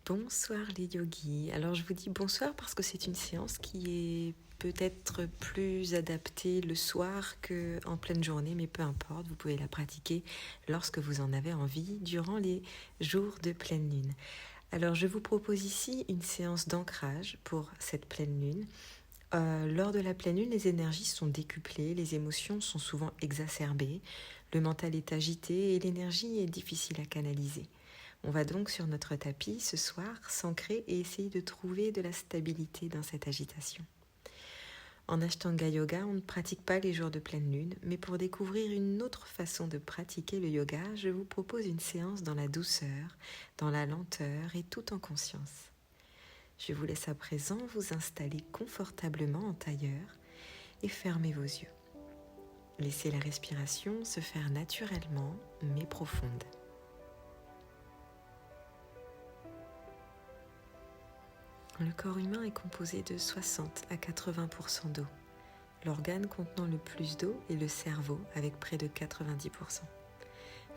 Bonsoir les yogis. Alors je vous dis bonsoir parce que c'est une séance qui est peut-être plus adaptée le soir qu'en pleine journée, mais peu importe, vous pouvez la pratiquer lorsque vous en avez envie durant les jours de pleine lune. Alors je vous propose ici une séance d'ancrage pour cette pleine lune. Lors de la pleine lune, les énergies sont décuplées, les émotions sont souvent exacerbées, le mental est agité et l'énergie est difficile à canaliser. On va donc sur notre tapis ce soir s'ancrer et essayer de trouver de la stabilité dans cette agitation. En Ashtanga Yoga, on ne pratique pas les jours de pleine lune, mais pour découvrir une autre façon de pratiquer le yoga, je vous propose une séance dans la douceur, dans la lenteur et tout en conscience. Je vous laisse à présent vous installer confortablement en tailleur et fermer vos yeux. Laissez la respiration se faire naturellement mais profonde. Le corps humain est composé de 60 à 80% d'eau. L'organe contenant le plus d'eau est le cerveau avec près de 90%.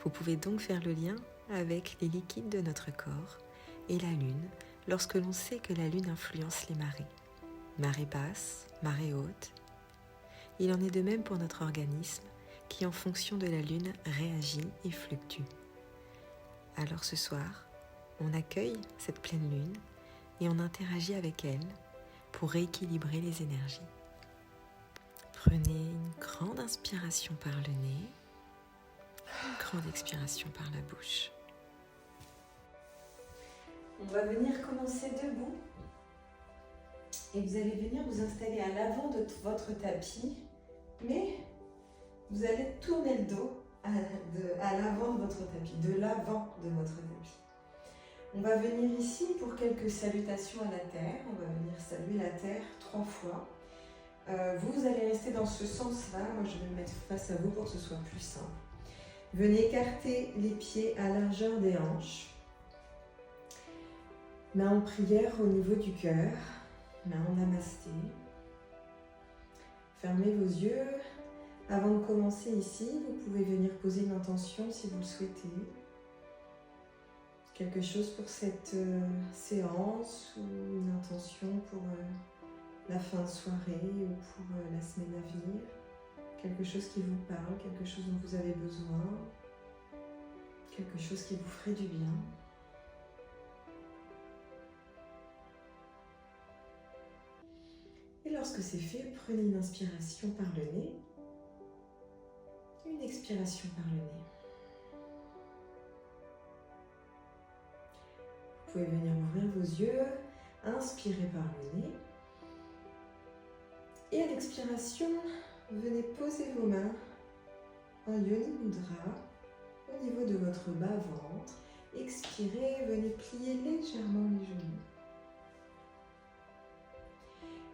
Vous pouvez donc faire le lien avec les liquides de notre corps et la lune lorsque l'on sait que la lune influence les marées. Marée basse, marée haute. Il en est de même pour notre organisme qui en fonction de la lune réagit et fluctue. Alors ce soir, on accueille cette pleine lune et on interagit avec elle pour rééquilibrer les énergies. Prenez une grande inspiration par le nez, une grande expiration par la bouche. On va venir commencer debout et vous allez venir vous installer à l'avant de votre tapis, mais vous allez tourner le dos à l'avant de votre tapis, de l'avant de votre tapis. On va venir ici pour quelques salutations à la terre. On va venir saluer la terre 3 fois. Vous allez rester dans ce sens-là. Moi, je vais me mettre face à vous pour que ce soit plus simple. Venez écarter les pieds à largeur des hanches. Main en prière au niveau du cœur. Main en namasté. Fermez vos yeux. Avant de commencer ici, vous pouvez venir poser une intention si vous le souhaitez. Quelque chose pour cette séance ou une intention pour la fin de soirée ou pour la semaine à venir. Quelque chose qui vous parle, quelque chose dont vous avez besoin, quelque chose qui vous ferait du bien. Et lorsque c'est fait, prenez une inspiration par le nez, une expiration par le nez. Vous pouvez venir ouvrir vos yeux, inspirez par le nez. Et à l'expiration, venez poser vos mains en Yoni Mudra au niveau de votre bas-ventre. Expirez, venez plier légèrement les genoux.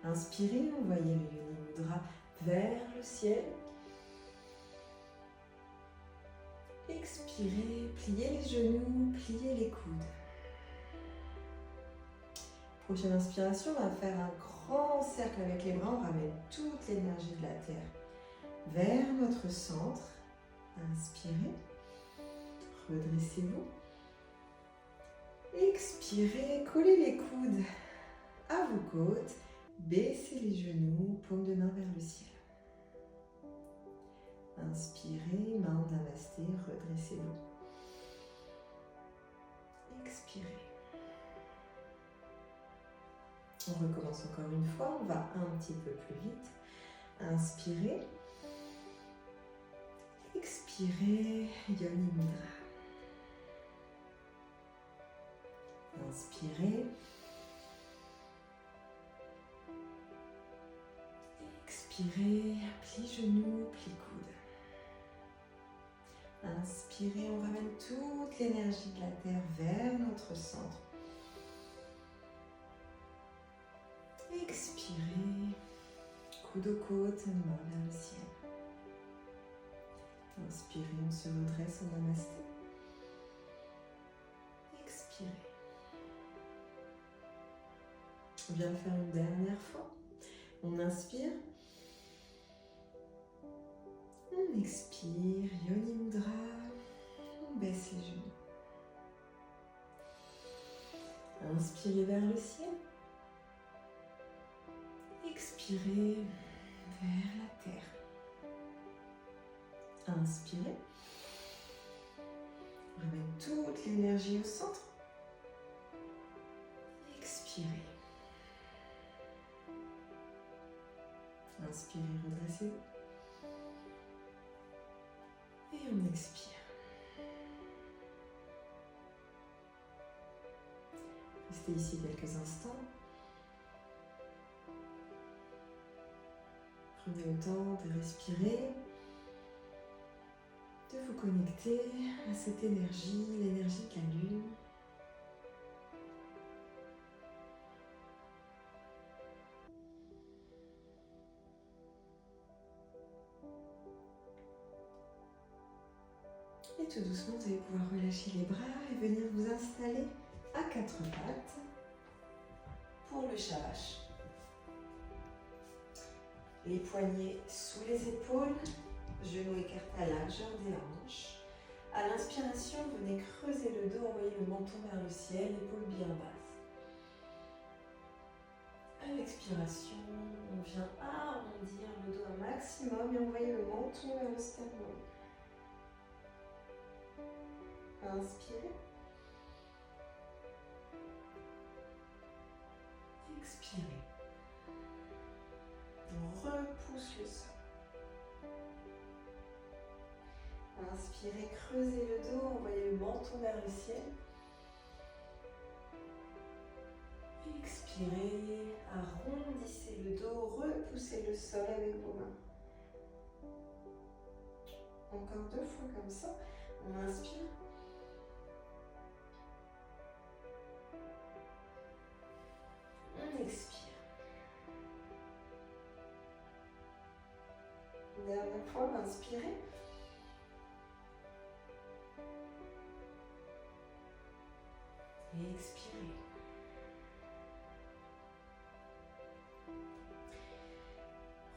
Inspirez, envoyez le Yoni Mudra vers le ciel. Expirez, pliez les genoux, pliez les coudes. Prochaine inspiration, on va faire un grand cercle avec les bras. On ramène toute l'énergie de la terre vers notre centre. Inspirez, redressez-vous. Expirez, collez les coudes à vos côtes. Baissez les genoux, paume de main vers le ciel. Inspirez, main en namasté, redressez-vous. Expirez. On recommence encore une fois, on va un petit peu plus vite. Inspirez. Expirez, Yoni Mudra. Inspirez. Expirez, plie genoux, plie coude. Inspirez, on ramène toute l'énergie de la terre vers notre centre. Expirez, coude aux côtes, main vers le ciel. Inspirez, on se redresse en namasté. Expirez. On vient le faire une dernière fois. On inspire. On expire, Yoni Mudra. On baisse les genoux. Inspirez vers le ciel. Expirez vers la terre. Inspirez. Remettez toute l'énergie au centre. Expirez. Inspirez, redressez-vous. Et on expire. Restez ici quelques instants. Prenez le temps de respirer, de vous connecter à cette énergie, l'énergie de la lune. Et tout doucement, vous allez pouvoir relâcher les bras et venir vous installer à quatre pattes pour le shavash. Les poignets sous les épaules, genoux écartés à la largeur des hanches. À l'inspiration, venez creuser le dos, envoyez le menton vers le ciel, épaules bien basses. À l'expiration, on vient arrondir le dos un maximum et envoyez le menton vers le sternum. Inspirez. Expirez. On repousse le sol. Inspirez, creusez le dos, envoyez le menton vers le ciel. Expirez, arrondissez le dos, repoussez le sol avec vos mains. Encore 2 fois comme ça. On inspire. On expire. Dernière fois, inspirez. Et expirez.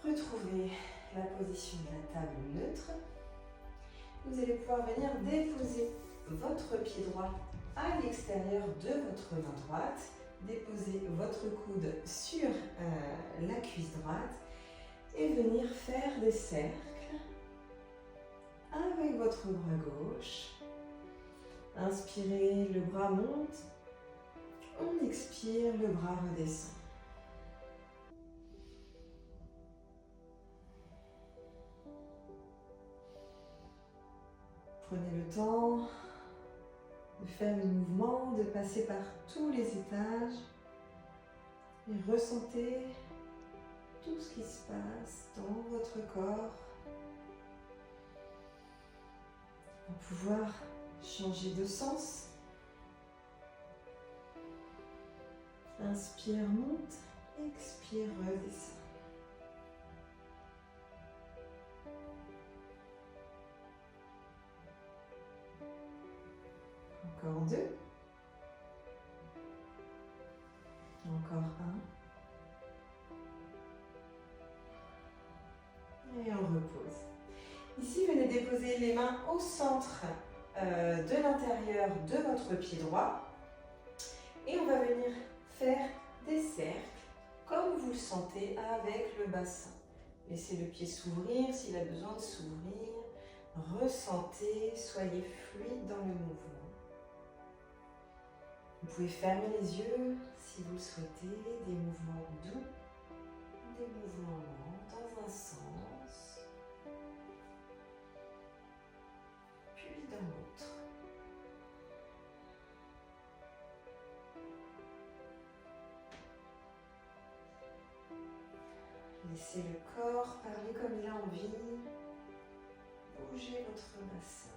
Retrouvez la position de la table neutre. Vous allez pouvoir venir déposer votre pied droit à l'extérieur de votre main droite. Déposez votre coude sur la cuisse droite et venir faire des cercles avec votre bras gauche. Inspirez, le bras monte. On expire, le bras redescend. Prenez le temps de faire le mouvement, de passer par tous les étages et ressentez tout ce qui se passe dans votre corps pour pouvoir changer de sens. Inspire, monte, expire, redescend. Encore 2. Encore 1. Et on repose. Ici, venez déposer les mains au centre de l'intérieur de votre pied droit. Et on va venir faire des cercles comme vous le sentez avec le bassin. Laissez le pied s'ouvrir s'il a besoin de s'ouvrir. Ressentez, soyez fluide dans le mouvement. Vous pouvez fermer les yeux si vous le souhaitez, des mouvements doux, des mouvements lents dans un sens, puis dans l'autre. Laissez le corps parler comme il a envie, bougez votre bassin.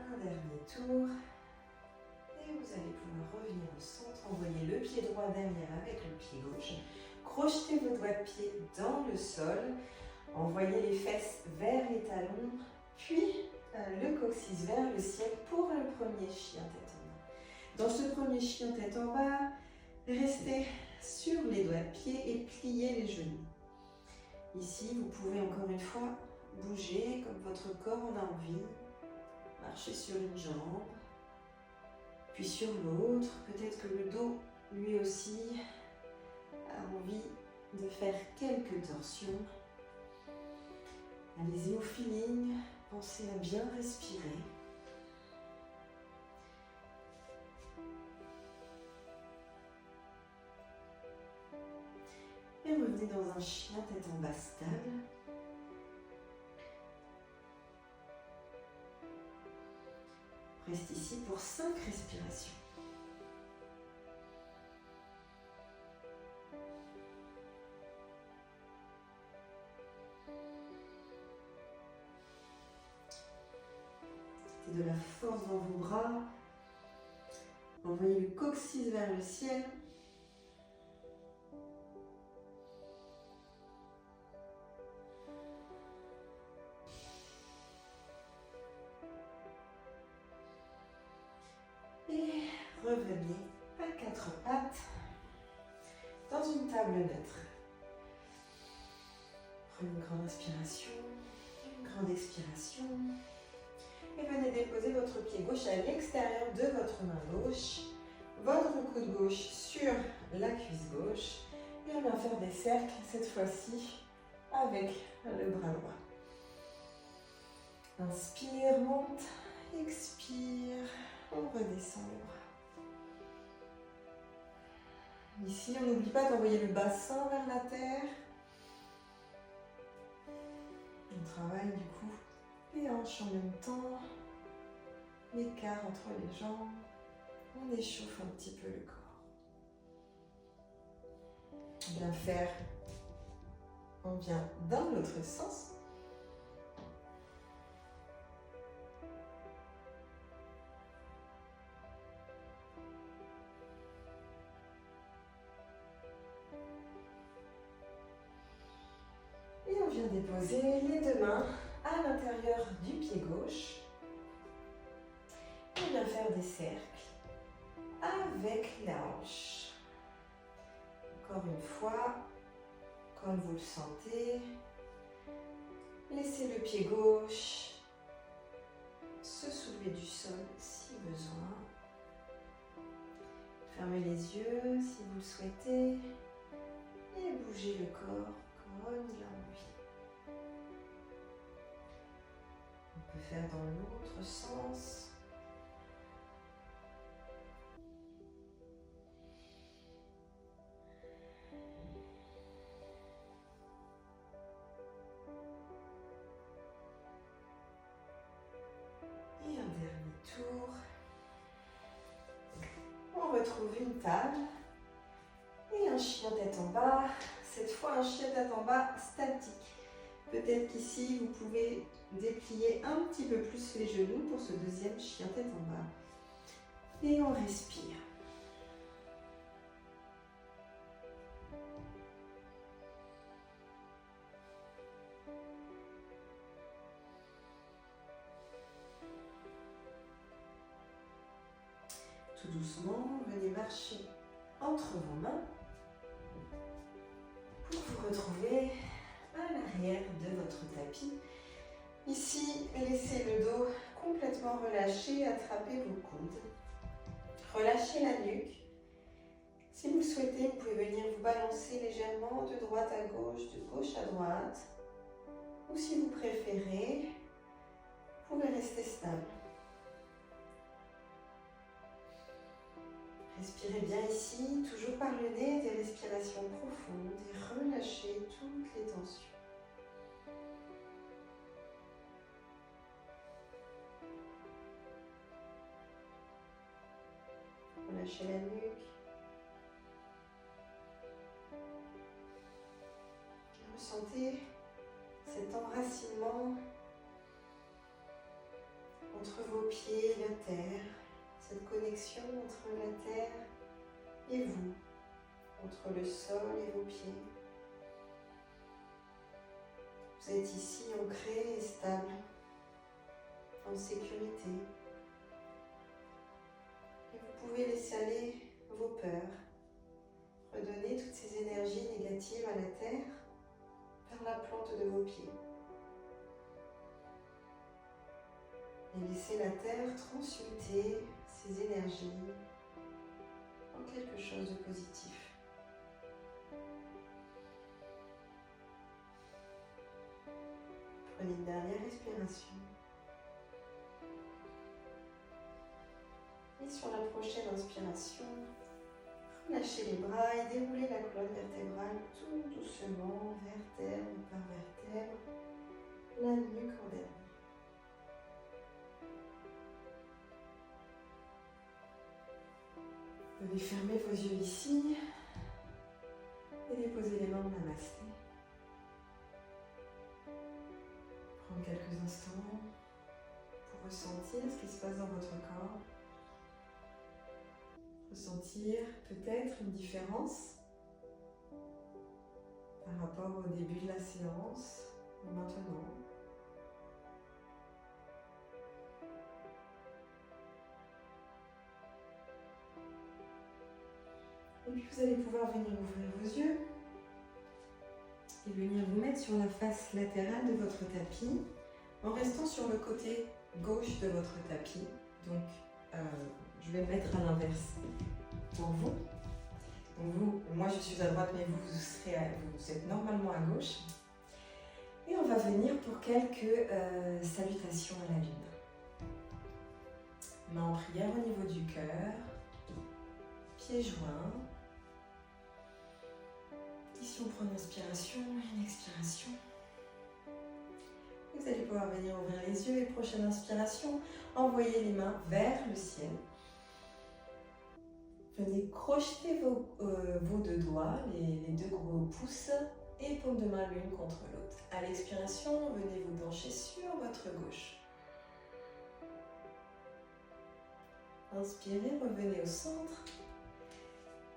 Un dernier tour et vous allez pouvoir revenir au centre, envoyer le pied droit derrière avec le pied gauche, crochetez vos doigts de pied dans le sol, envoyez les fesses vers les talons, puis le coccyx vers le ciel pour le premier chien tête en bas. Dans ce premier chien tête en bas, restez sur les doigts de pied et pliez les genoux. Ici, vous pouvez encore une fois bouger comme votre corps en a envie. marchez sur une jambe, puis sur l'autre. Peut-être que le dos, lui aussi, a envie de faire quelques torsions. Allez-y au feeling, pensez à bien respirer. Et revenez dans un chien tête en bas stable. Reste ici pour 5 respirations. Mettez de la force dans vos bras. Envoyez le coccyx vers le ciel. Et revenez à 4 pattes dans une table neutre. Prenez une grande inspiration, une grande expiration. Et venez déposer votre pied gauche à l'extérieur de votre main gauche, votre coude gauche sur la cuisse gauche. Et on va faire des cercles cette fois-ci avec le bras droit. Inspire, monte, expire, on redescend le bras. Ici, on n'oublie pas d'envoyer le bassin vers la terre. On travaille du coup les hanches en même temps, l'écart entre les jambes. On échauffe un petit peu le corps. On vient faire, on vient dans l'autre sens. Et on vient déposer les deux mains à l'intérieur du pied gauche. On vient faire des cercles avec la hanche. Encore une fois, comme vous le sentez, laissez le pied gauche se soulever du sol si besoin. Fermez les yeux si vous le souhaitez et bougez le corps comme il a envie. On peut faire dans l'autre sens. Et un dernier tour. On retrouve une table et un chien tête en bas. Cette fois, un chien tête en bas statique. Peut-être qu'ici, vous pouvez déplier un petit peu plus les genoux pour ce deuxième chien tête en bas. Et on respire. Tout doucement, venez marcher entre vos mains pour vous retrouver à l'arrière de votre tapis. Ici, laissez le dos complètement relâché, attrapez vos coudes. Relâchez la nuque. Si vous le souhaitez, vous pouvez venir vous balancer légèrement de droite à gauche, de gauche à droite. Ou si vous préférez, vous pouvez rester stable. Respirez bien ici, toujours par le nez, des respirations profondes et relâchez toutes les tensions. Relâchez la nuque. Et ressentez cet enracinement entre vos pieds et la terre. Cette connexion entre la terre et vous, entre le sol et vos pieds. Vous êtes ici ancré et stable, en sécurité. Et vous pouvez laisser aller vos peurs, redonner toutes ces énergies négatives à la terre vers la plante de vos pieds. Et laissez la terre transmuter ces énergies en quelque chose de positif. Prenez une dernière respiration. Et sur la prochaine inspiration, relâchez les bras et déroulez la colonne vertébrale tout doucement, vertèbre par vertèbre, la nuque en dernier. Vous pouvez fermer vos yeux ici et déposer les mains en namasté. Prendre quelques instants pour ressentir ce qui se passe dans votre corps. Ressentir peut-être une différence par rapport au début de la séance et maintenant. Et puis vous allez pouvoir venir ouvrir vos yeux et venir vous mettre sur la face latérale de votre tapis en restant sur le côté gauche de votre tapis. Donc je vais me mettre à l'inverse pour vous. Donc vous, moi je suis à droite mais vous êtes normalement à gauche. Et on va venir pour quelques salutations à la lune. Main en prière au niveau du cœur, pieds joints. Ici on prend une inspiration et une expiration. Vous allez pouvoir venir ouvrir les yeux et prochaine inspiration, envoyez les mains vers le ciel. Venez crocheter vos deux doigts, les deux gros pouces et paume de main l'une contre l'autre. À l'expiration, venez vous pencher sur votre gauche. Inspirez, revenez au centre.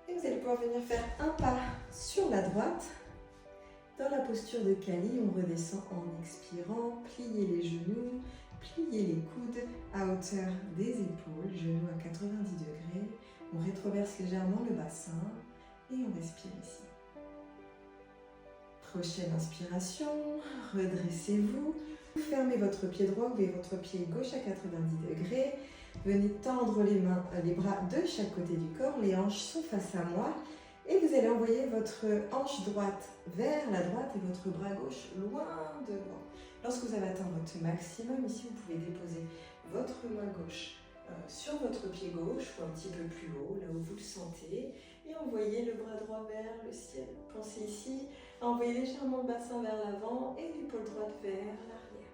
Et vous allez pouvoir venir faire un pas sur la droite. Dans la posture de Kali, on redescend en expirant, pliez les genoux, pliez les coudes à hauteur des épaules, genoux à 90 degrés. On rétroverse légèrement le bassin et on respire ici. Prochaine inspiration, redressez-vous. Fermez votre pied droit, ouvrez votre pied gauche à 90 degrés. Venez tendre les bras de chaque côté du corps, les hanches sont face à moi. Et vous allez envoyer votre hanche droite vers la droite et votre bras gauche loin devant. Lorsque vous avez atteint votre maximum, ici vous pouvez déposer votre main gauche sur votre pied gauche ou un petit peu plus haut, là où vous le sentez. Et envoyez le bras droit vers le ciel. Pensez ici à envoyer légèrement le bassin vers l'avant et l'épaule droite vers l'arrière.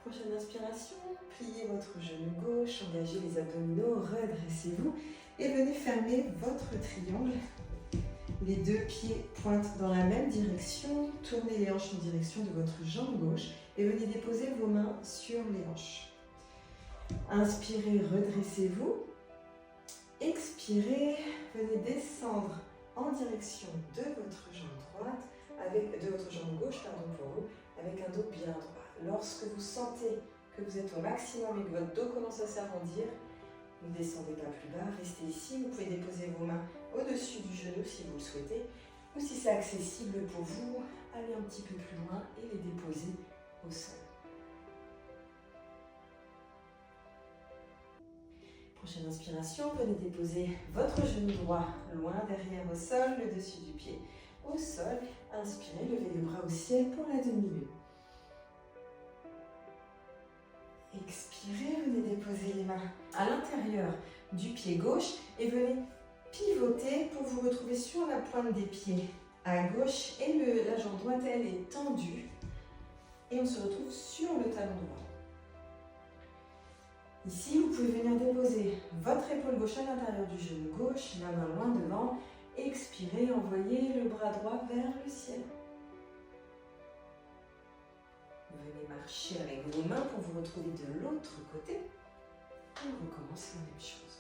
Prochaine inspiration, pliez votre genou gauche, engagez les abdominaux, redressez-vous. Et venez fermer votre triangle. Les deux pieds pointent dans la même direction. Tournez les hanches en direction de votre jambe gauche et venez déposer vos mains sur les hanches. Inspirez, redressez-vous. Expirez, venez descendre en direction de votre jambe droite, de votre jambe gauche, pardon pour vous, avec un dos bien droit. Lorsque vous sentez que vous êtes au maximum et que votre dos commence à s'arrondir, ne descendez pas plus bas, restez ici. Vous pouvez déposer vos mains au-dessus du genou si vous le souhaitez. Ou si c'est accessible pour vous, allez un petit peu plus loin et les déposer au sol. Prochaine inspiration, venez déposer votre genou droit loin derrière au sol, le dessus du pied au sol. Inspirez, levez les bras au ciel pour la demi-lune. Expirez, venez déposer les mains à l'intérieur du pied gauche et venez pivoter pour vous retrouver sur la pointe des pieds à gauche et la jambe droite, elle est tendue et on se retrouve sur le talon droit. Ici, vous pouvez venir déposer votre épaule gauche à l'intérieur du genou gauche, la main loin devant. Expirez, envoyez le bras droit vers le ciel. Venez marcher avec vos mains pour vous retrouver de l'autre côté. Et on recommence la même chose.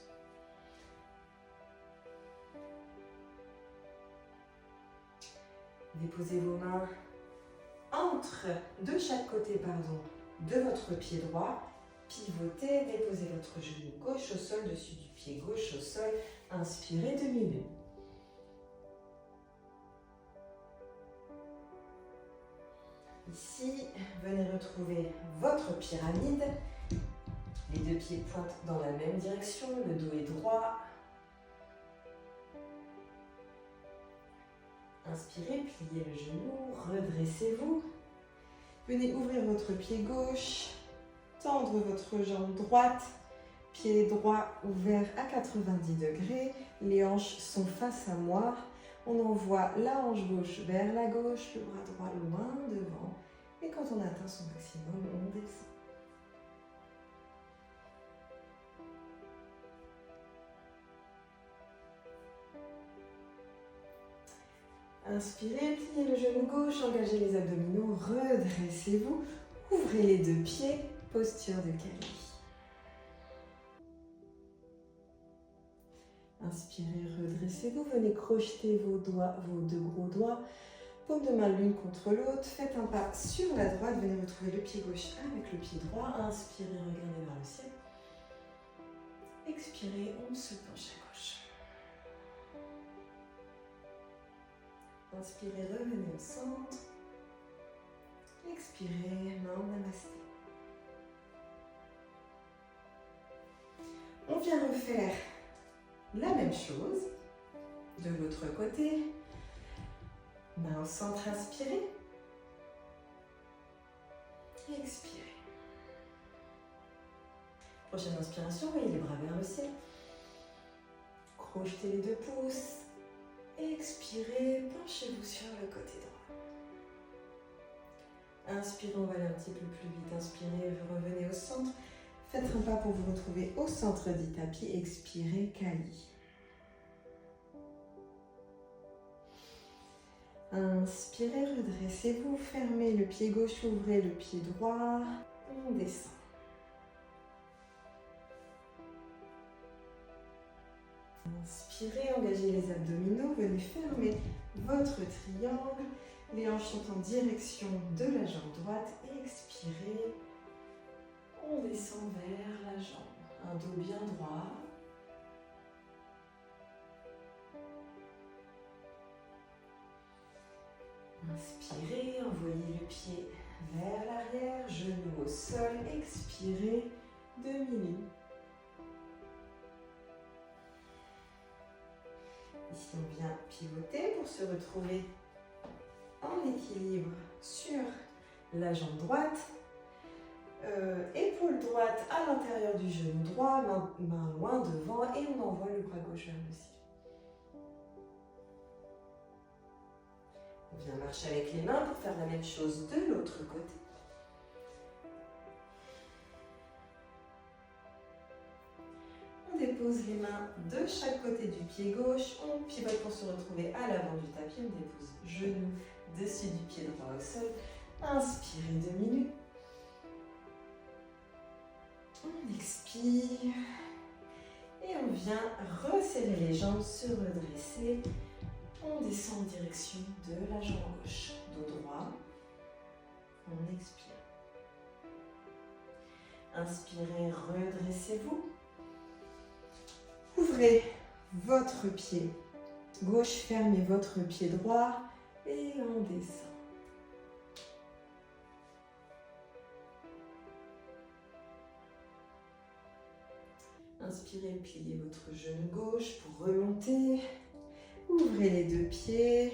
Déposez vos mains de chaque côté, de votre pied droit. Pivotez, déposez votre genou gauche au sol, dessus du pied gauche au sol. Inspirez, demi-lune. Ici, venez retrouver votre pyramide. Les deux pieds pointent dans la même direction, le dos est droit. Inspirez, pliez le genou, redressez-vous. Venez ouvrir votre pied gauche, tendre votre jambe droite, pied droit ouvert à 90 degrés. Les hanches sont face à moi. On envoie la hanche gauche vers la gauche, le bras droit loin devant. Et quand on atteint son maximum, on descend. Inspirez, pliez le genou gauche, engagez les abdominaux, redressez-vous, ouvrez les deux pieds, posture de Kali. Inspirez, redressez-vous, venez crocheter vos doigts, vos deux gros doigts, paume de main l'une contre l'autre, faites un pas sur la droite, venez retrouver le pied gauche avec le pied droit, inspirez, regardez vers le ciel. Expirez, on se penche à gauche. Inspirez, revenez au centre. Expirez, main namasté. On vient refaire la même chose de l'autre côté. Main au centre, inspirez. Expirez. Prochaine inspiration, voyez les bras vers le ciel. Crochetez les deux pouces. Expirez, penchez-vous sur le côté droit. Inspirez, on va aller un petit peu plus vite. Inspirez, vous revenez au centre. Faites un pas pour vous retrouver au centre du tapis. Expirez, Kali. Inspirez, redressez-vous. Fermez le pied gauche, ouvrez le pied droit. On descend. Inspirez, engagez les abdominaux, venez fermer votre triangle. Les hanches sont en direction de la jambe droite. Expirez, on descend vers la jambe. Un dos bien droit. Inspirez, envoyez le pied vers l'arrière, genou au sol. Expirez, demi-lune. Ici, on vient pivoter pour se retrouver en équilibre sur la jambe droite. Épaule droite à l'intérieur du genou droit, main loin devant et on envoie le bras gauche vers le ciel. On vient marcher avec les mains pour faire la même chose de l'autre côté. On dépose les mains de chaque côté du pied gauche. On pivote pour se retrouver à l'avant du tapis. On dépose genou dessus du pied droit au sol. Inspirez 2 minutes. On expire. Et on vient resserrer les jambes, se redresser. On descend en direction de la jambe gauche. Dos droit. On expire. Inspirez, redressez-vous. Ouvrez votre pied gauche, fermez votre pied droit et on descend. Inspirez, pliez votre genou gauche pour remonter. Ouvrez les deux pieds,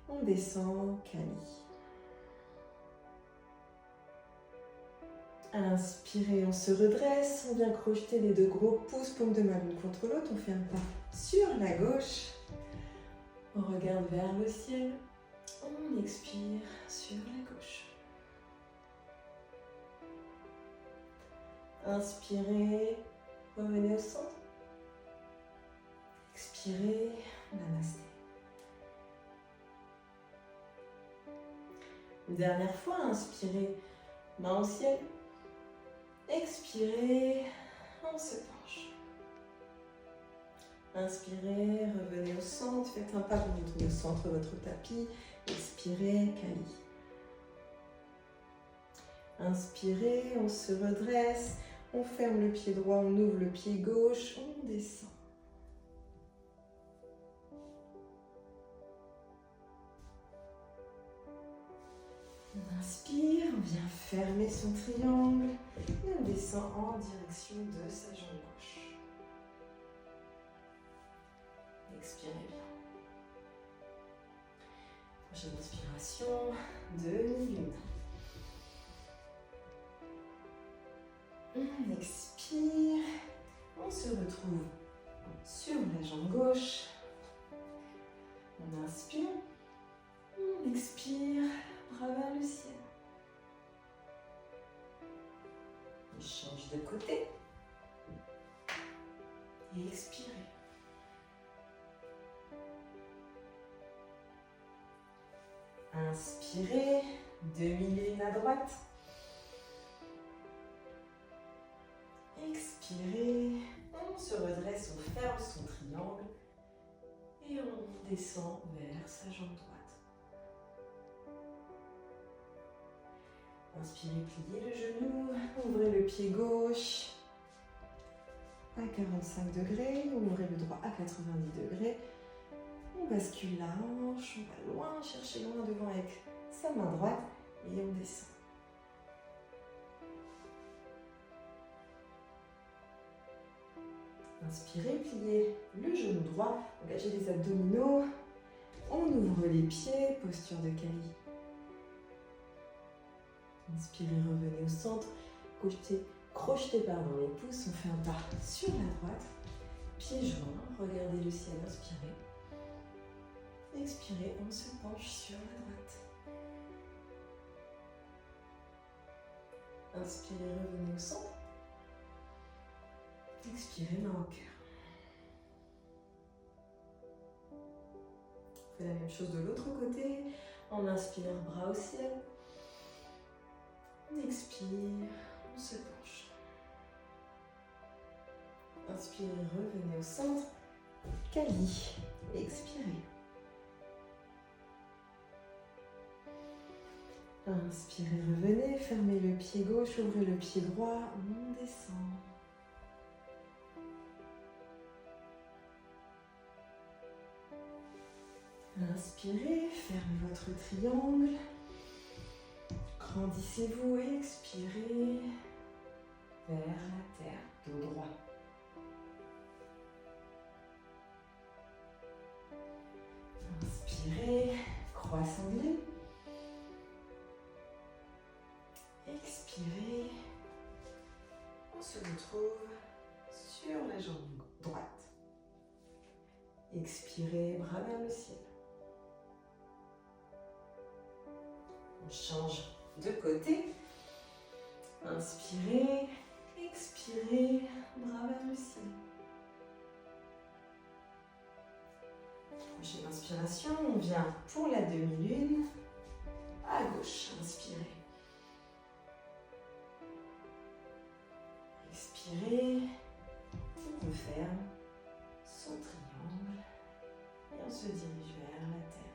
on descend, Kali. Inspirez, on se redresse, on vient crocheter les deux gros pouces, paume de main l'une contre l'autre, on fait un pas sur la gauche, on regarde vers le ciel, on expire sur la gauche. Inspirez, revenez au centre, expirez, namasté. Une dernière fois, inspirez, main au ciel. Expirez, on se penche. Inspirez, revenez au centre, faites un pas pour vous retrouver au centre de votre tapis. Expirez, Kali. Inspirez, on se redresse, on ferme le pied droit, on ouvre le pied gauche, on descend. inspire, on vient fermer son triangle et on descend en direction de sa jambe gauche. Expirez bien. Prochaine inspiration, demi-lune. On expire, on se retrouve sur la jambe gauche. On inspire, on expire, bras vers le ciel. On change de côté. Et expirez. Inspirez, demi-lune à droite. Expirez, on se redresse, on ferme son triangle et on descend vers sa jambe droite. Inspirez, pliez le genou, ouvrez le pied gauche à 45 degrés, ouvrez le droit à 90 degrés. On bascule la hanche, on va loin, chercher loin devant avec sa main droite et on descend. Inspirez, pliez le genou droit, engagez les abdominaux. On ouvre les pieds, posture de Kali. Inspirez, revenez au centre, crochetez les pouces, on fait un pas sur la droite, pieds joints, regardez le ciel, inspirez. Expirez, on se penche sur la droite. Inspirez, revenez au centre. Expirez, main au cœur. On fait la même chose de l'autre côté. On inspire, bras au ciel. On expire, on se penche. Inspirez, revenez au centre. Kali. Expirez. Inspirez, revenez, fermez le pied gauche, ouvrez le pied droit, on descend. Inspirez, fermez votre triangle. Grandissez-vous et expirez vers la terre, dos droit. Inspirez, croix sanglée. Expirez, on se retrouve sur la jambe droite. Expirez, bras vers le ciel. On change de côté. Inspirez, expirez, bras vers le ciel. Prochaine inspiration, on vient pour la demi-lune. À gauche, inspirez. Expirez, on referme son triangle et on se dirige vers la terre.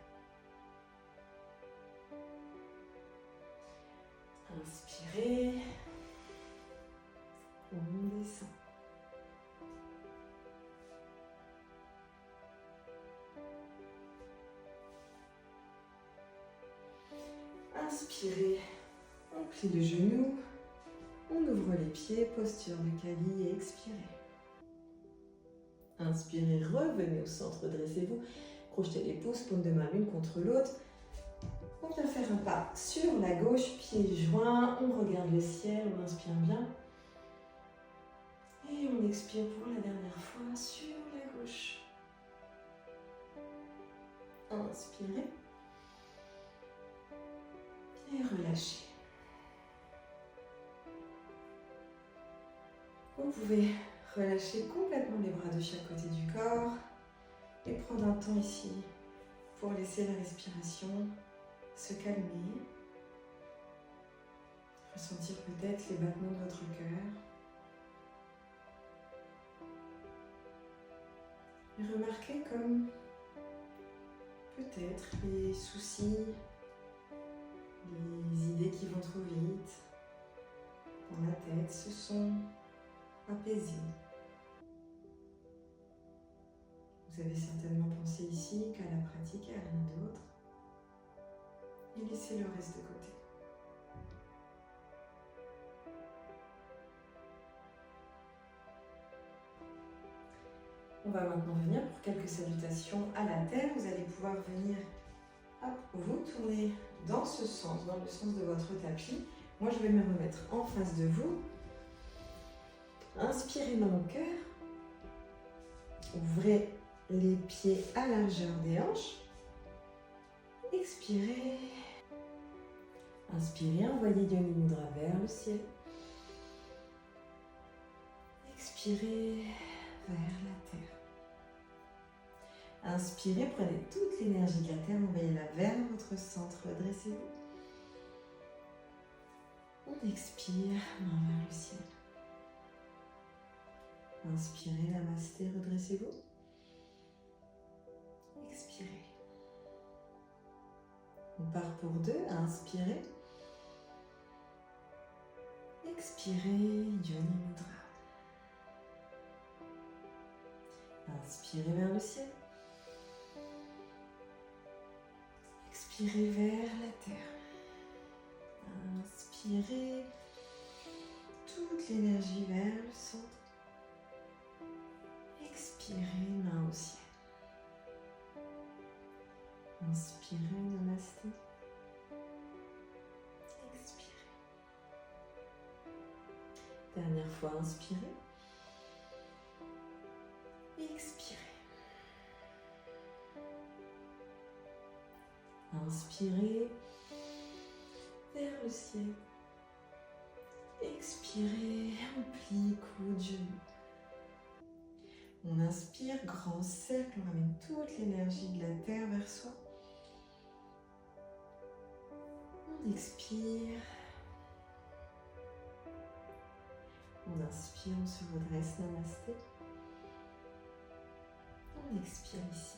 Inspirez, on descend. Inspirez, on plie le genou. On ouvre les pieds, posture de Kali et expirez. Inspirez, revenez au centre, dressez-vous. Crochetez les pouces, paume de main l'une contre l'autre. On vient faire un pas sur la gauche, pieds joints. On regarde le ciel, on inspire bien. Et on expire pour la dernière fois sur la gauche. Inspirez. Et relâchez. Vous pouvez relâcher complètement les bras de chaque côté du corps et prendre un temps ici pour laisser la respiration se calmer. Ressentir peut-être les battements de votre cœur. Et remarquez comme peut-être les soucis, les idées qui vont trop vite dans la tête se sont apaisé. Vous avez certainement pensé ici qu'à la pratique et à rien d'autre. Et laissez le reste de côté. On va maintenant venir pour quelques salutations à la Terre. Vous allez pouvoir venir vous tourner dans ce sens, dans le sens de votre tapis. Moi, je vais me remettre en face de vous. Inspirez dans mon cœur. Ouvrez les pieds à largeur des hanches. Expirez. Inspirez, envoyez Yoni Mudra vers le ciel. Expirez vers la terre. Inspirez, prenez toute l'énergie de la terre, envoyez-la vers votre centre, redressez-vous. On expire, main vers le ciel. Inspirez, namasté, redressez-vous. Expirez. On part pour 2, inspirez. Expirez, Yoni Mudra. Inspirez vers le ciel. Expirez vers la terre. Inspirez toute l'énergie vers le centre. Expirez, main au ciel. Inspirez, namasté. Expirez. Dernière fois, inspirez. Expirez. Inspirez vers le ciel. Expirez, on plie coude, genoux. On inspire, grand cercle, on ramène toute l'énergie de la terre vers soi. On expire. On inspire, on se redresse, namasté. On expire ici.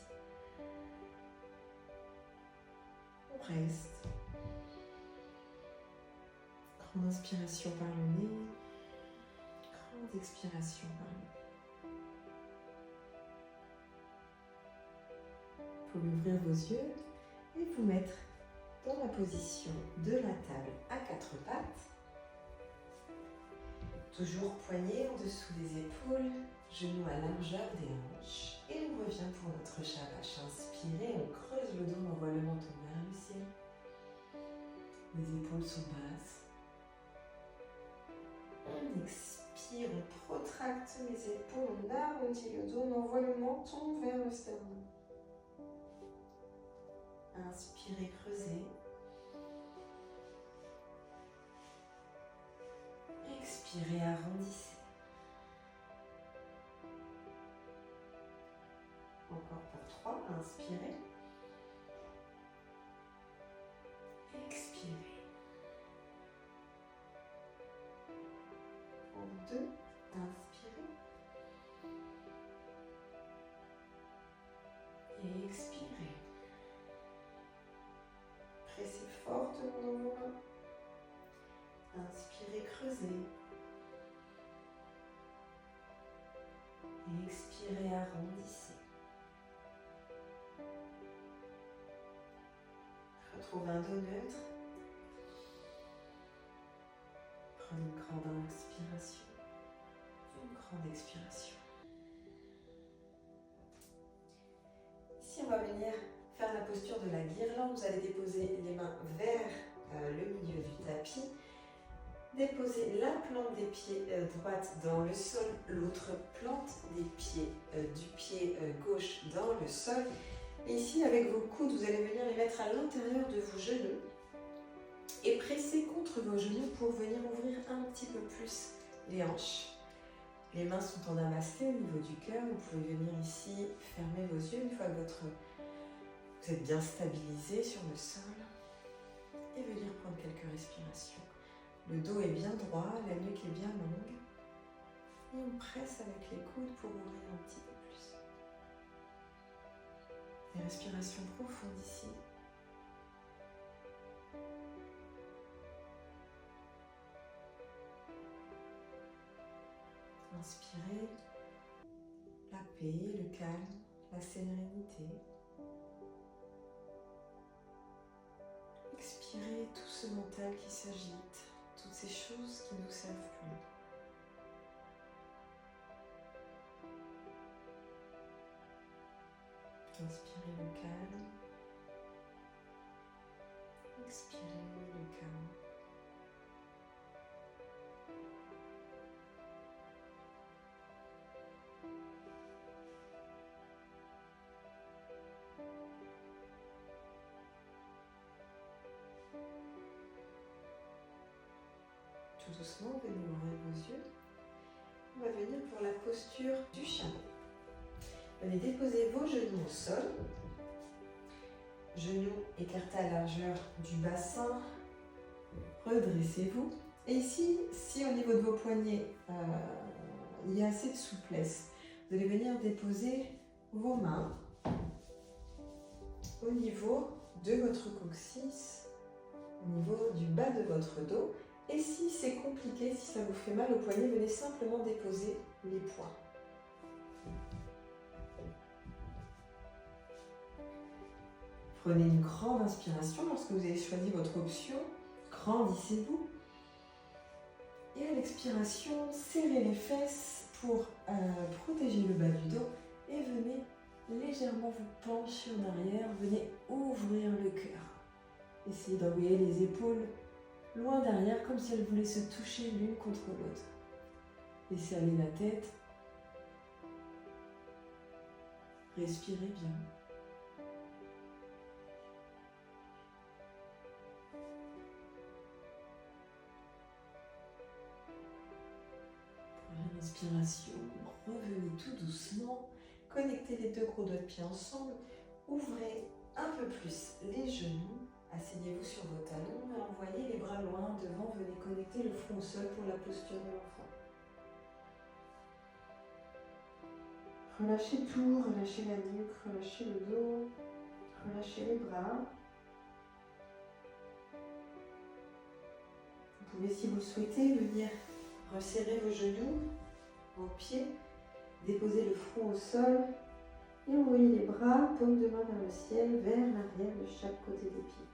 On reste. Grande inspiration par le nez. Grande expiration par le nez. Vous pouvez ouvrir vos yeux et vous mettre dans la position de la table à 4 pattes. Toujours poignets en dessous des épaules, genoux à largeur des hanches. Et on revient pour notre shavash. Inspirez, on creuse le dos, on envoie le menton vers le ciel. Les épaules sont basses. On expire, on protracte les épaules, on arrondit le dos, on envoie le menton vers le sternum. Inspirez, creusez. Expirez, arrondissez. Encore pour 3, inspirez. Expirez. En 2, inspirez. Et expirez. Pressez fortement dans vos mains. Inspirez, creusez. Et expirez, arrondissez. Retrouvez un dos neutre. Prenez une grande inspiration, une grande expiration. Ici, on va venir faire la posture de la guirlande. Vous allez déposer les mains vers le milieu du tapis. Déposez la plante des pieds droite dans le sol, l'autre plante des pieds du pied gauche dans le sol. Et ici, avec vos coudes, vous allez venir les mettre à l'intérieur de vos genoux et presser contre vos genoux pour venir ouvrir un petit peu plus les hanches. Les mains sont en namasté au niveau du cœur. Vous pouvez venir ici fermer vos yeux une fois que vous êtes bien stabilisé sur le sol et venir prendre quelques respirations. Le dos est bien droit, la nuque est bien longue. Et on presse avec les coudes pour ouvrir un petit peu plus. Des respirations profondes ici. Inspirez la paix, le calme, la sérénité. Expirez tout ce mental qui s'agite. Toutes ces choses qui ne nous servent plus. Inspirez le calme. Expirez le calme. Tout doucement, venez ouvrir vos yeux. On va venir pour la posture du chameau. Venez déposer vos genoux au sol. Genoux écartés à la largeur du bassin. Redressez-vous. Et ici, si au niveau de vos poignets, il y a assez de souplesse, vous allez venir déposer vos mains au niveau de votre coccyx, au niveau du bas de votre dos. Et si c'est compliqué, si ça vous fait mal au poignet, venez simplement déposer les poings. Prenez une grande inspiration lorsque vous avez choisi votre option. Grandissez-vous. Et à l'expiration, serrez les fesses pour protéger le bas du dos. Et venez légèrement vous pencher en arrière. Venez ouvrir le cœur. Essayez d'envoyer les épaules loin derrière, comme si elles voulaient se toucher l'une contre l'autre. Laissez aller la tête. Respirez bien. Pour l'inspiration, revenez tout doucement. Connectez les deux gros doigts de pied ensemble. Ouvrez un peu plus les genoux. Asseyez-vous sur vos talons et envoyez les bras loin devant. Venez connecter le front au sol pour la posture de l'enfant. Relâchez tout, relâchez la nuque, relâchez le dos, relâchez les bras. Vous pouvez, si vous le souhaitez, venir resserrer vos genoux, vos pieds, déposer le front au sol et envoyer les bras, paume de main vers le ciel, vers l'arrière de chaque côté des pieds.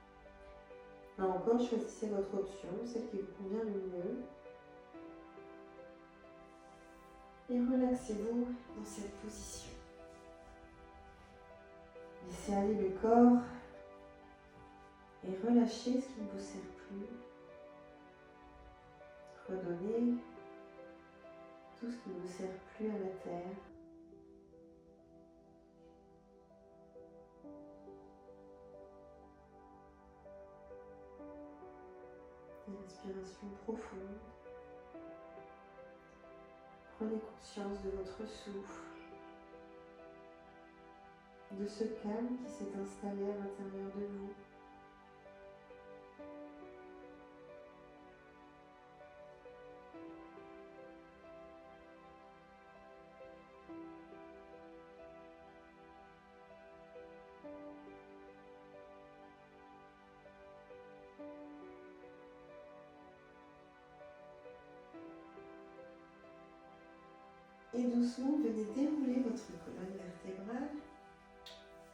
Là encore, choisissez votre option, celle qui vous convient le mieux. Et relaxez-vous dans cette position. Laissez aller le corps et relâchez ce qui ne vous sert plus. Redonnez tout ce qui ne vous sert plus à la terre. Une respiration profonde. Prenez conscience de votre souffle, de ce calme qui s'est installé à l'intérieur de vous. Et doucement, venez dérouler votre colonne vertébrale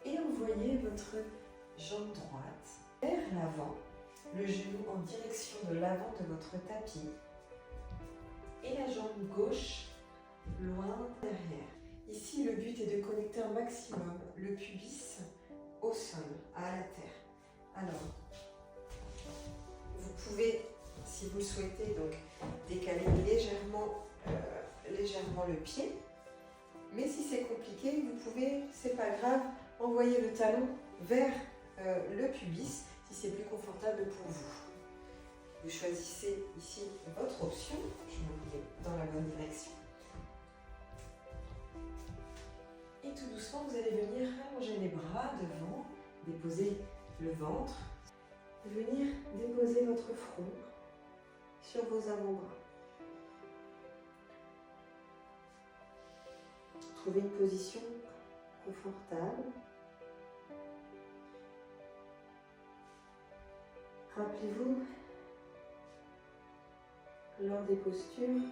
et envoyez votre jambe droite vers l'avant, le genou en direction de l'avant de votre tapis et la jambe gauche loin derrière. Ici, le but est de connecter un maximum le pubis au sol, à la terre. Alors, vous pouvez, si vous le souhaitez, donc décaler légèrement le pied, mais si c'est compliqué, vous pouvez, c'est pas grave, envoyer le talon vers le pubis si c'est plus confortable pour vous. Vous choisissez ici votre option, je me mets dans la bonne direction. Et tout doucement, vous allez venir allonger les bras devant, déposer le ventre, venir déposer votre front sur vos avant-bras. Trouvez une position confortable. Rappelez-vous, lors des postures,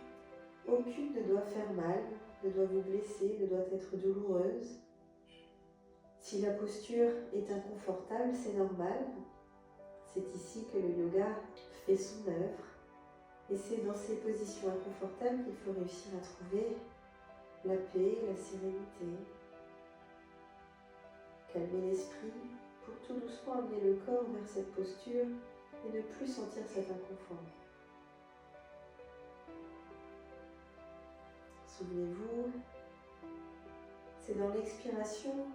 aucune ne doit faire mal, ne doit vous blesser, ne doit être douloureuse. Si la posture est inconfortable, c'est normal. C'est ici que le yoga fait son œuvre. Et c'est dans ces positions inconfortables qu'il faut réussir à trouver la paix, la sérénité. Calmez l'esprit pour tout doucement amener le corps vers cette posture et ne plus sentir cet inconfort. Souvenez-vous, c'est dans l'expiration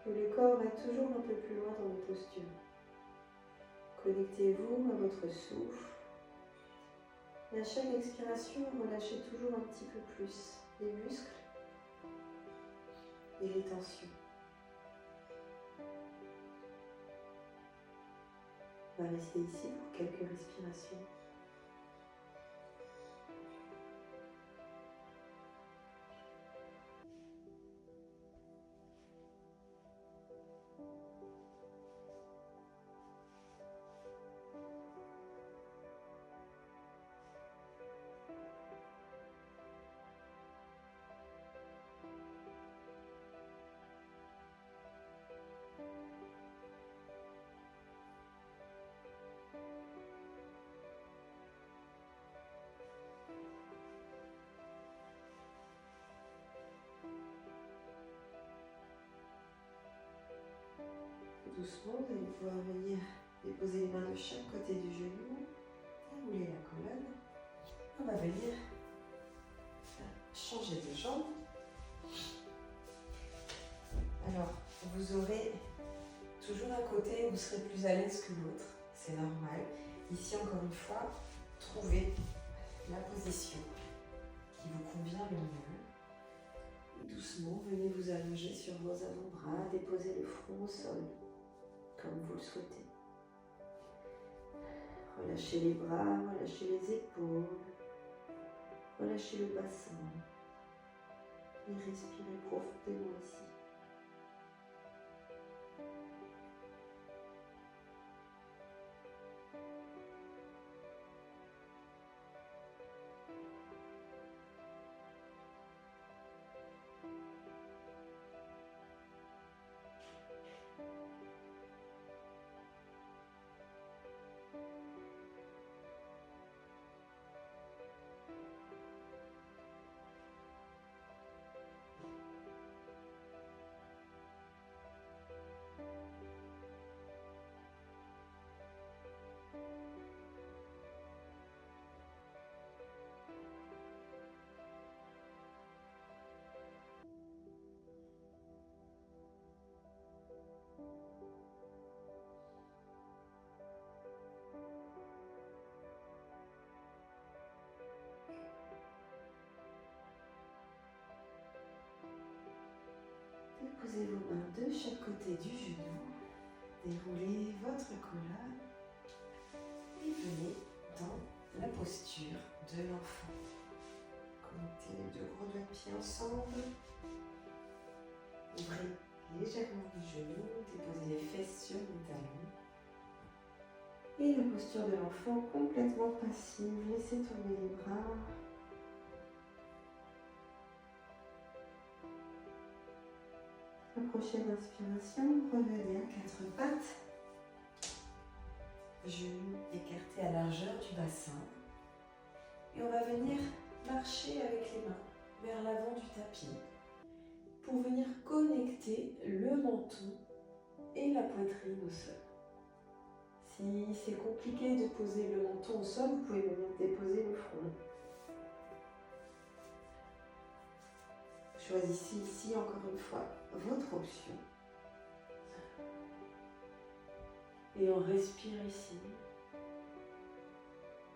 que le corps va toujours un peu plus loin dans la posture. Connectez-vous à votre souffle. Et à chaque expiration, relâchez toujours un petit peu plus les muscles et les tensions. On va rester ici pour quelques respirations. Doucement, vous allez pouvoir venir déposer les mains de chaque côté du genou, dérouler la colonne. On va venir changer de jambe. Alors, vous aurez toujours un côté où vous serez plus à l'aise que l'autre, c'est normal. Ici, encore une fois, trouvez la position qui vous convient le mieux. Et doucement, venez vous allonger sur vos avant-bras, déposez le front au sol, comme vous le souhaitez. Relâchez les bras, relâchez les épaules, relâchez le bassin et respirez profondément ici. Déposez vos mains de chaque côté du genou, déroulez votre colonne et venez dans la posture de l'enfant. Connectez les deux gros doigts de pied ensemble, ouvrez légèrement les genoux, déposez les fesses sur les talons. Et la posture de l'enfant complètement passive, laissez tomber les bras. La prochaine inspiration, revenez à quatre pattes, genoux écartés à largeur du bassin. Et on va venir marcher avec les mains vers l'avant du tapis pour venir connecter le menton et la poitrine au sol. Si c'est compliqué de poser le menton au sol, vous pouvez venir déposer le front. Choisissez ici, encore une fois, votre option. Et on respire ici.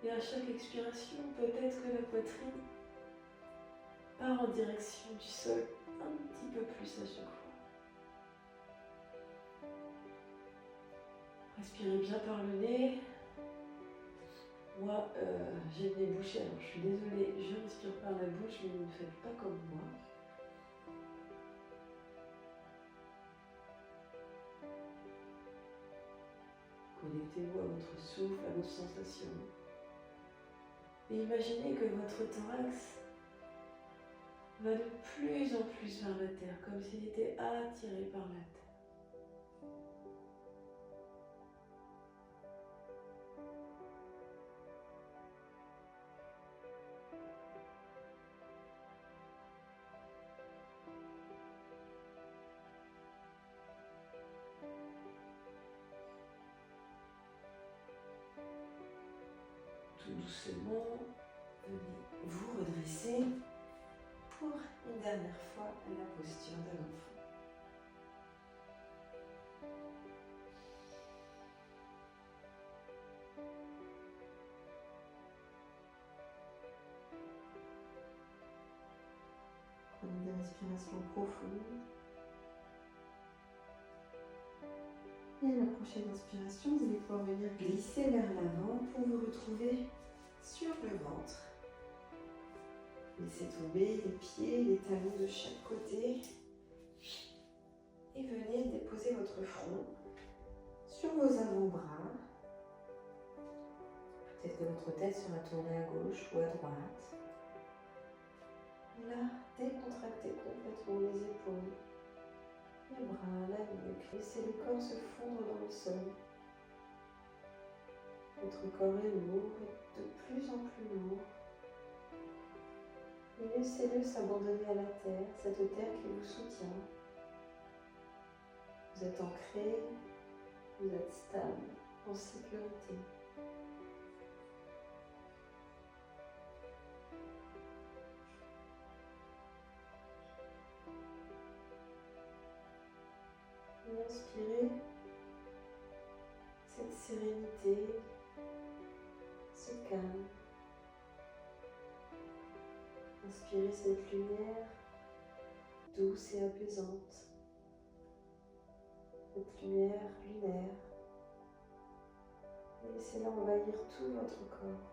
Et à chaque expiration, peut-être que la poitrine part en direction du sol un petit peu plus à chaque fois. Respirez bien par le nez. Moi, j'ai le nez bouché, alors je suis désolée, je respire par la bouche, mais ne faites pas comme moi. Connectez-vous à votre souffle, à vos sensations. Et imaginez que votre thorax va de plus en plus vers la terre, comme s'il était attiré par la terre. tout doucement, venez vous redresser pour une dernière fois la posture de l'enfant. Prenez des respirations profondes. Et à la prochaine inspiration, vous allez pouvoir venir glisser vers l'avant pour vous retrouver sur le ventre. Laissez tomber les pieds, les talons de chaque côté. Et venez déposer votre front sur vos avant-bras. Peut-être que votre tête sera tournée à gauche ou à droite. Et là, décontractez complètement les épaules, les bras, la nuque. Laissez le corps se fondre dans le sol. Votre corps est lourd et de plus en plus lourd. Et laissez-le s'abandonner à la terre, cette terre qui vous soutient. Vous êtes ancré, vous êtes stable, en sécurité. Et inspirez cette sérénité, ce calme. Inspirez cette lumière douce et apaisante, cette lumière lunaire. Et laissez-la envahir tout votre corps.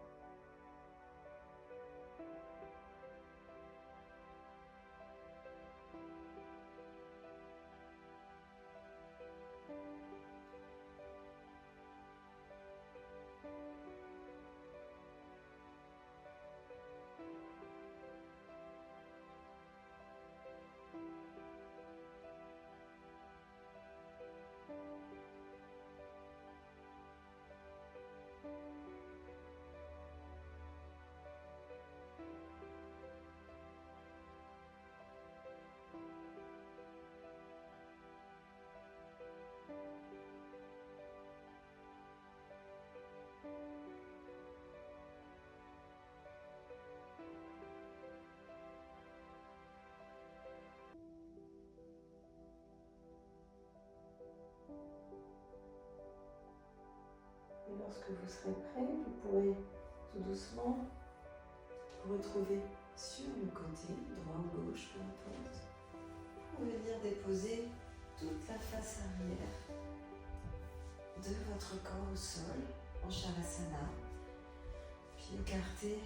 Et lorsque vous serez prêt, vous pourrez tout doucement vous retrouver sur le côté, droit ou gauche, peu importe, pour venir déposer toute la face arrière de votre corps au sol, en Shavasana, pieds écartés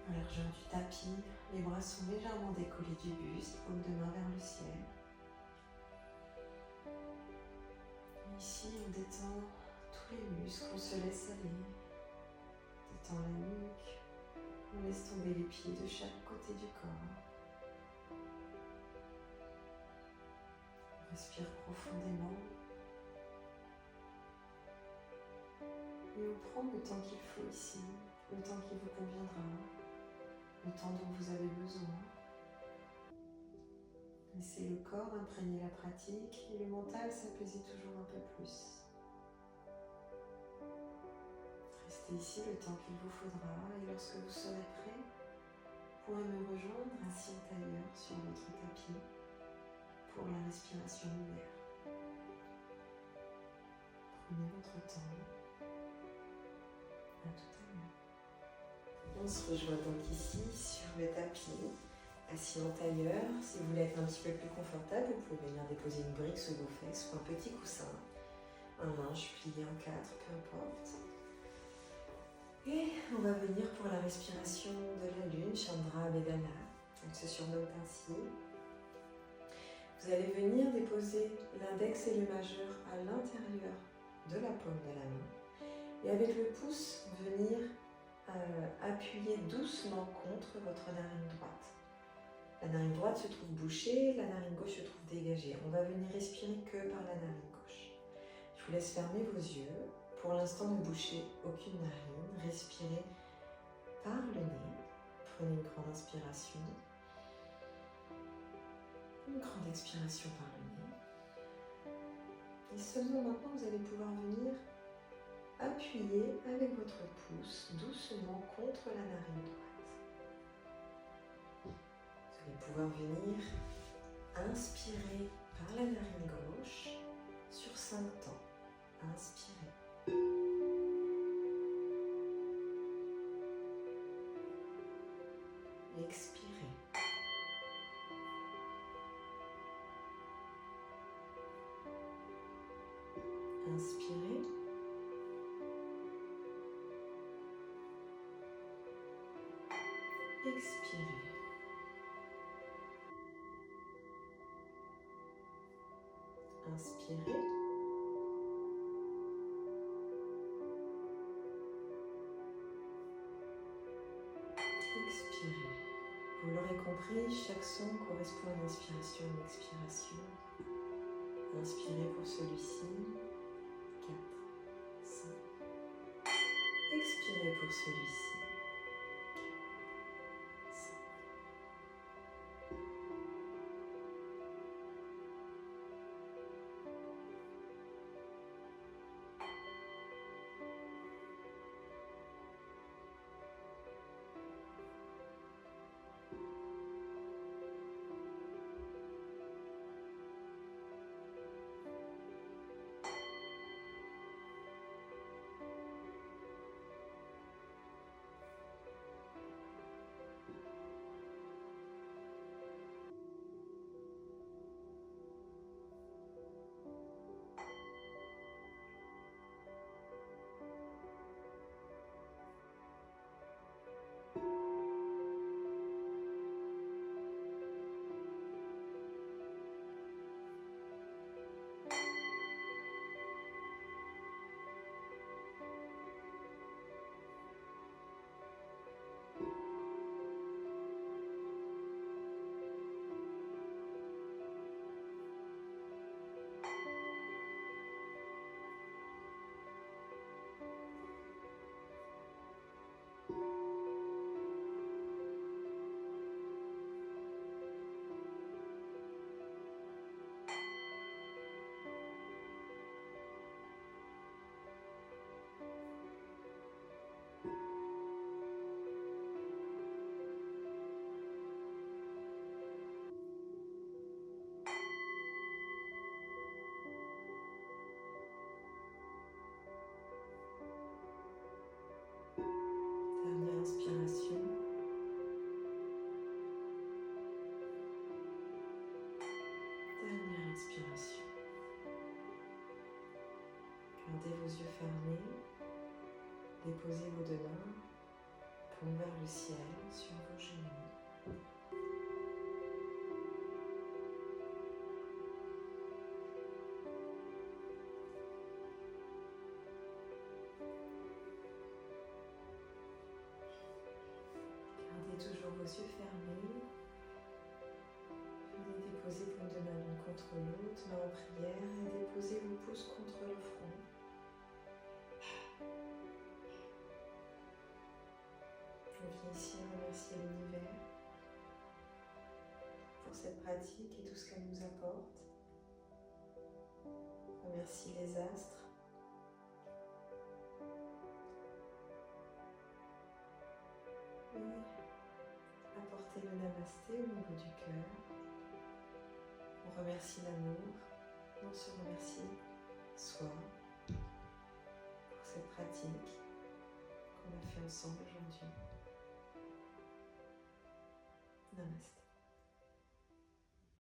à la largeur du tapis, les bras sont légèrement décollés du buste, paume de main vers le ciel. Ici, on détend tous les muscles, on se laisse aller, on détend la nuque, on laisse tomber les pieds de chaque côté du corps. On respire profondément et on prend le temps qu'il faut ici, le temps qui vous conviendra, le temps dont vous avez besoin. Laissez le corps imprégner la pratique et le mental s'apaiser toujours un peu plus. Restez ici le temps qu'il vous faudra et lorsque vous serez prêt, vous pourrez me rejoindre assis en tailleur sur votre tapis pour la respiration lunaire. Prenez votre temps. À tout à l'heure. On se rejoint donc ici sur le tapis, assis en tailleur. Si vous voulez être un petit peu plus confortable, vous pouvez venir déposer une brique sous vos fesses ou un petit coussin, un linge plié en 4, peu importe. Et on va venir pour la respiration de la lune, Chandra Vedana, elle se surnomme ainsi. Vous allez venir déposer l'index et le majeur à l'intérieur de la paume de la main. Et avec le pouce, venir appuyer doucement contre votre narine droite. La narine droite se trouve bouchée, la narine gauche se trouve dégagée. On va venir respirer que par la narine gauche. Je vous laisse fermer vos yeux. Pour l'instant, ne bouchez aucune narine. Respirez par le nez. Prenez une grande inspiration. Une grande expiration par le nez. Et seulement maintenant, vous allez pouvoir venir appuyez avec votre pouce doucement contre la narine droite. Vous allez pouvoir venir inspirer par la narine gauche sur 5 temps. Inspirez. Expirez. Inspirez. Expirez. Inspirez. Expirez. Vous l'aurez compris, chaque son correspond à une inspiration et une expiration. Inspirez pour celui-ci. 4, 5. Expirez pour celui-ci. 4, 5. Dernière inspiration. Dernière expiration. Gardez vos yeux fermés. Déposez vos deux mains, paume vers le ciel, sur vos genoux. Gardez toujours vos yeux fermés. Venez déposer vos deux mains l'une contre l'autre, main en prière, et déposez vos pouces contre le front. Je viens ici remercier l'univers pour cette pratique et tout ce qu'elle nous apporte. Je remercie les astres. Et apportez le namasté au niveau du cœur. On remercie l'amour. On se remercie soi pour cette pratique qu'on a fait ensemble aujourd'hui. Namasté.